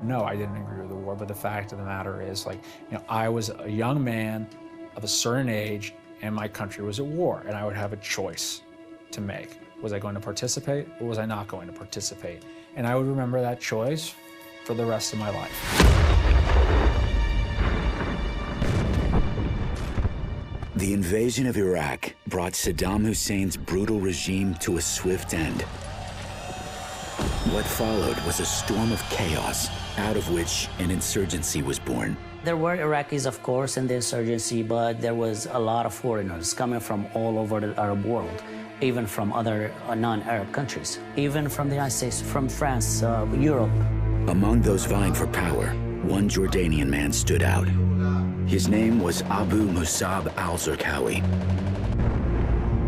no, I didn't agree with the war, but the fact of the matter is, like, you know, I was a young man of a certain age, and my country was at war, and I would have a choice to make. Was I going to participate, or was I not going to participate? And I would remember that choice for the rest of my life. The invasion of Iraq brought Saddam Hussein's brutal regime to a swift end. What followed was a storm of chaos, out of which an insurgency was born. There were Iraqis, of course, in the insurgency, but there was a lot of foreigners coming from all over the Arab world, even from other non-Arab countries, even from the United States, from France, Europe. Among those vying for power, one Jordanian man stood out. His name was Abu Musab al-Zarqawi.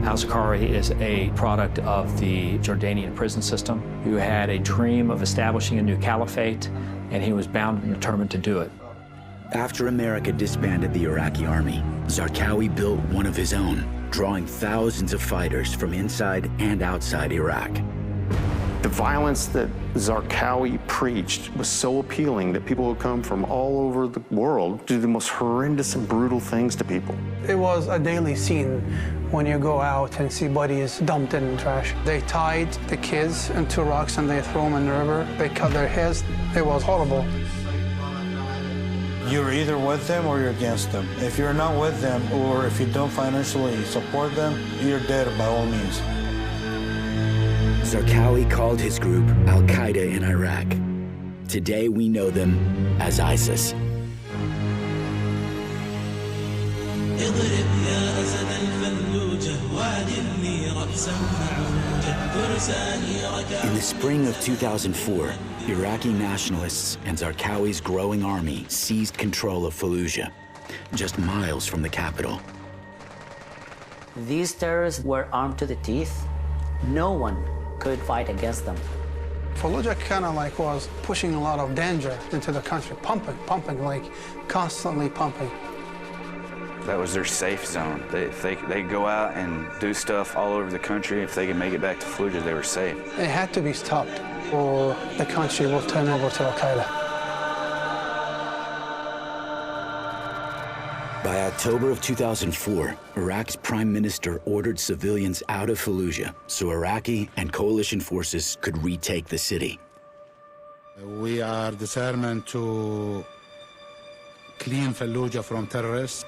Al-Zarqawi is a product of the Jordanian prison system, who had a dream of establishing a new caliphate, and he was bound and determined to do it. After America disbanded the Iraqi army, Zarqawi built one of his own, drawing thousands of fighters from inside and outside Iraq. The violence that Zarqawi preached was so appealing that people would come from all over the world to do the most horrendous and brutal things to people. It was a daily scene when you go out and see bodies dumped in the trash. They tied the kids into rocks and they threw them in the river. They cut their heads. It was horrible. You're either with them or you're against them. If you're not with them, or if you don't financially support them, you're dead by all means. Zarqawi called his group Al-Qaeda in Iraq. Today we know them as ISIS. In the spring of 2004, Iraqi nationalists and Zarqawi's growing army seized control of Fallujah, just miles from the capital. These terrorists were armed to the teeth. No one could fight against them. Fallujah kind of like was pushing a lot of danger into the country, pumping, like constantly pumping. That was their safe zone. They go out and do stuff all over the country. If they could make it back to Fallujah, they were safe. It had to be stopped, or the country will turn over to Al-Qaeda. By October of 2004, Iraq's prime minister ordered civilians out of Fallujah so Iraqi and coalition forces could retake the city. We are determined to clean Fallujah from terrorists.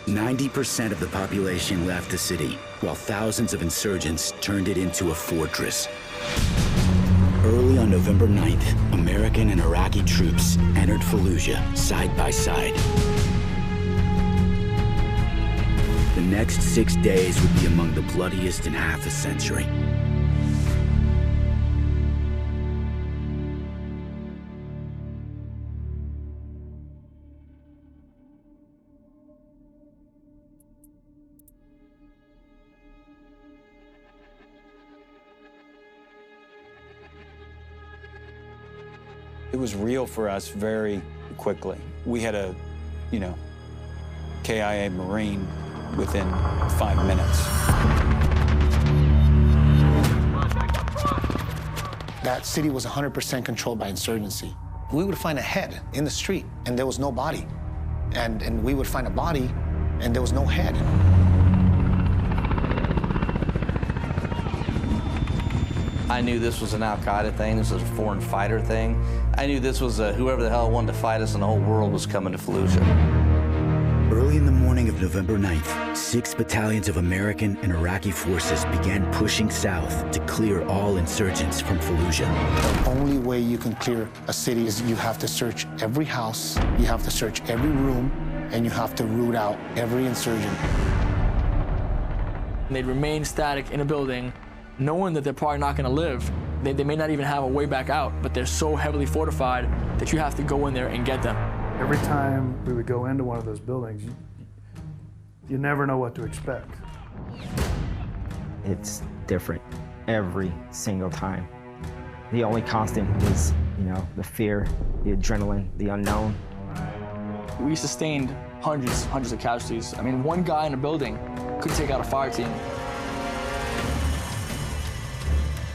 90% of the population left the city, while thousands of insurgents turned it into a fortress. Early on November 9th, American and Iraqi troops entered Fallujah side by side. The next 6 days would be among the bloodiest in half a century. It was real for us very quickly. We had a, KIA Marine within 5 minutes. That city was 100% controlled by insurgency. We would find a head in the street, and there was no body. And we would find a body, and there was no head. I knew this was an Al-Qaeda thing. This was a foreign fighter thing. I knew this was whoever the hell wanted to fight us in the whole world was coming to Fallujah. Early in the morning of November 9th, 6 battalions of American and Iraqi forces began pushing south to clear all insurgents from Fallujah. The only way you can clear a city is you have to search every house, you have to search every room, and you have to root out every insurgent. They'd remain static in a building, knowing that they're probably not going to live. They may not even have a way back out, but they're so heavily fortified that you have to go in there and get them. Every time we would go into one of those buildings, you never know what to expect. It's different every single time. The only constant was, the fear, the adrenaline, the unknown. We sustained hundreds of casualties. I mean, one guy in a building could take out a fire team.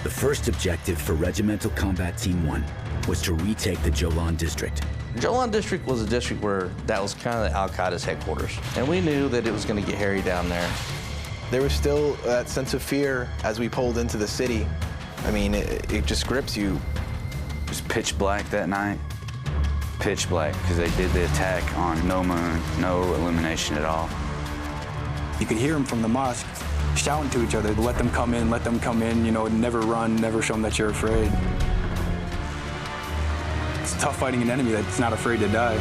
The first objective for Regimental Combat Team 1 was to retake the Jolan district. Jolan district was a district where that was kind of the Al-Qaeda's headquarters. And we knew that it was going to get hairy down there. There was still that sense of fear as we pulled into the city. I mean, it just grips you. It was pitch black that night. Pitch black, because they did the attack on no moon, no illumination at all. You could hear them from the mosque shouting to each other, let them come in, you know, never run, never show them that you're afraid. It's tough fighting an enemy that's not afraid to die.